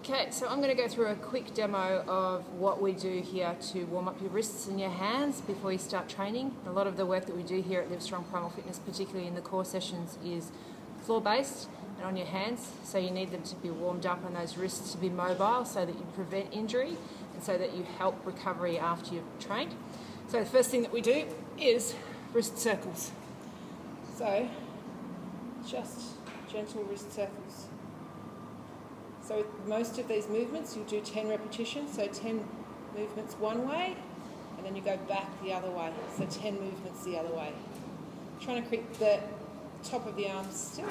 Okay, so I'm going to go through a quick demo of what we do here to warm up your wrists and your hands before you start training. A lot of the work that we do here at Livestrong Primal Fitness, particularly in the core sessions, is floor-based and on your hands, so you need them to be warmed up and those wrists to be mobile so that you prevent injury and so that you help recovery after you've trained. So the first thing that we do is wrist circles. So just gentle wrist circles. So with most of these movements, you do 10 repetitions, so 10 movements one way, and then you go back the other way, so 10 movements the other way. Trying to keep the top of the arms still,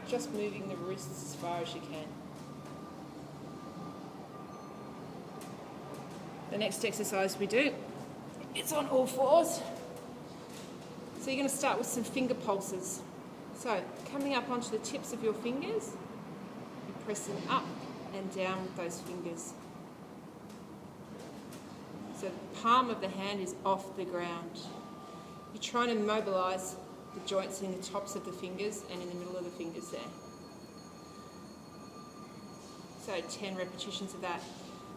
just moving the wrists as far as you can. The next exercise we do is on all fours. So you're going to start with some finger pulses. So coming up onto the tips of your fingers, you're pressing up and down with those fingers. So the palm of the hand is off the ground. You're trying to mobilise the joints in the tops of the fingers and in the middle of the fingers there. So 10 repetitions of that.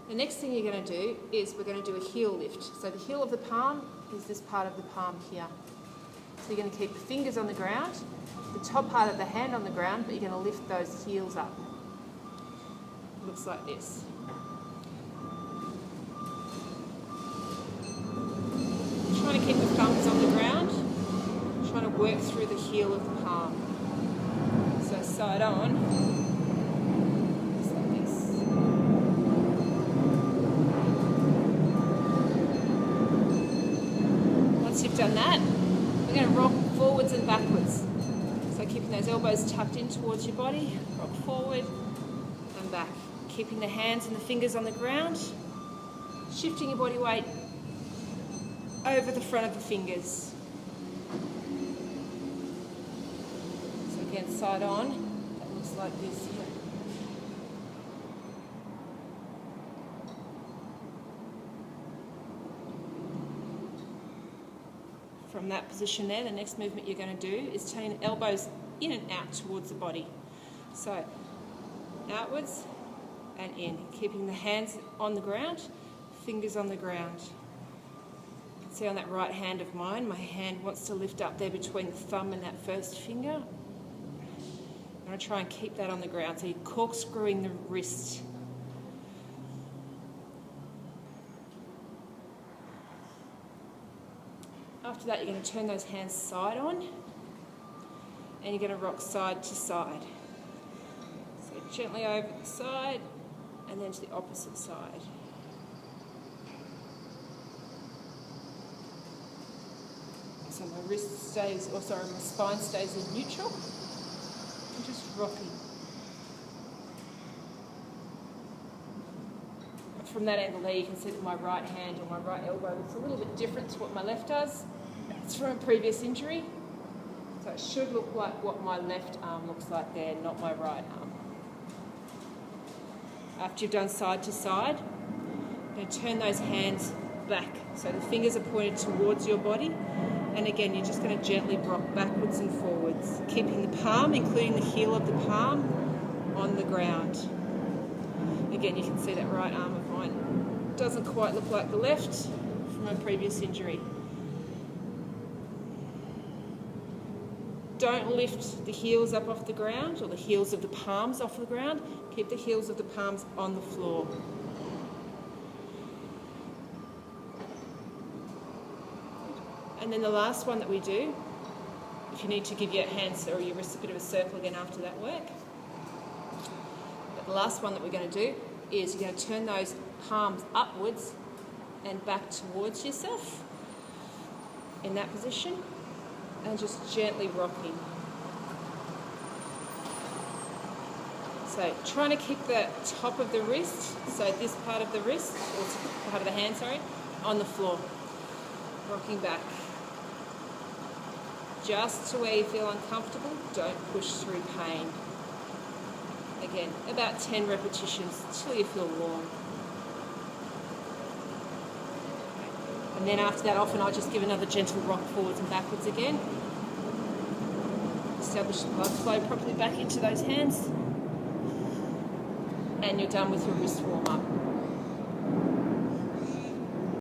The next thing you're going to do is we're going to do a heel lift. So the heel of the palm is this part of the palm here. So you're going to keep the fingers on the ground, the top part of the hand on the ground, but you're going to lift those heels up. Looks like this. Trying to keep the thumbs on the ground, trying to work through the heel of the palm. So side on, looks like this. Once you've done that, we're going to rock forwards and backwards. So keeping those elbows tucked in towards your body, rock forward and back. Keeping the hands and the fingers on the ground, shifting your body weight over the front of the fingers. So again, side on, that looks like this here. From that position there, the next movement you're going to do is turn elbows in and out towards the body. So outwards and in, keeping the hands on the ground, fingers on the ground. You can see on that right hand of mine, my hand wants to lift up there between the thumb and that first finger. I'm going to try and keep that on the ground, so you're corkscrewing the wrist. After that, you're going to turn those hands side on, and you're going to rock side to side. So gently over the side, and then to the opposite side. So my wrist stays, or sorry, my spine stays in neutral. I'm just rocking. From that angle there, you can see that my right hand or my right elbow looks a little bit different to what my left does. It's from a previous injury. So it should look like what my left arm looks like there, not my right arm. After you've done side to side, you're going to turn those hands back. So the fingers are pointed towards your body. And again, you're just going to gently rock backwards and forwards, keeping the palm, including the heel of the palm, on the ground. Again, you can see that right arm of mine doesn't quite look like the left from a previous injury. Don't lift the heels up off the ground or the heels of the palms off the ground. Keep the heels of the palms on the floor. And then the last one that we do, if you need to give your hands or your wrists a bit of a circle again after that work. But the last one that we're going to do is you're going to turn those palms upwards and back towards yourself in that position. And just gently rocking. So trying to keep the top of the wrist, so this part of the wrist, or part of the hand, sorry, on the floor. Rocking back. Just to where you feel uncomfortable, don't push through pain. Again, about 10 repetitions until you feel warm. And then after that, often I'll just give another gentle rock forwards and backwards again. Establish the blood flow properly back into those hands. and you're done with your wrist warm-up.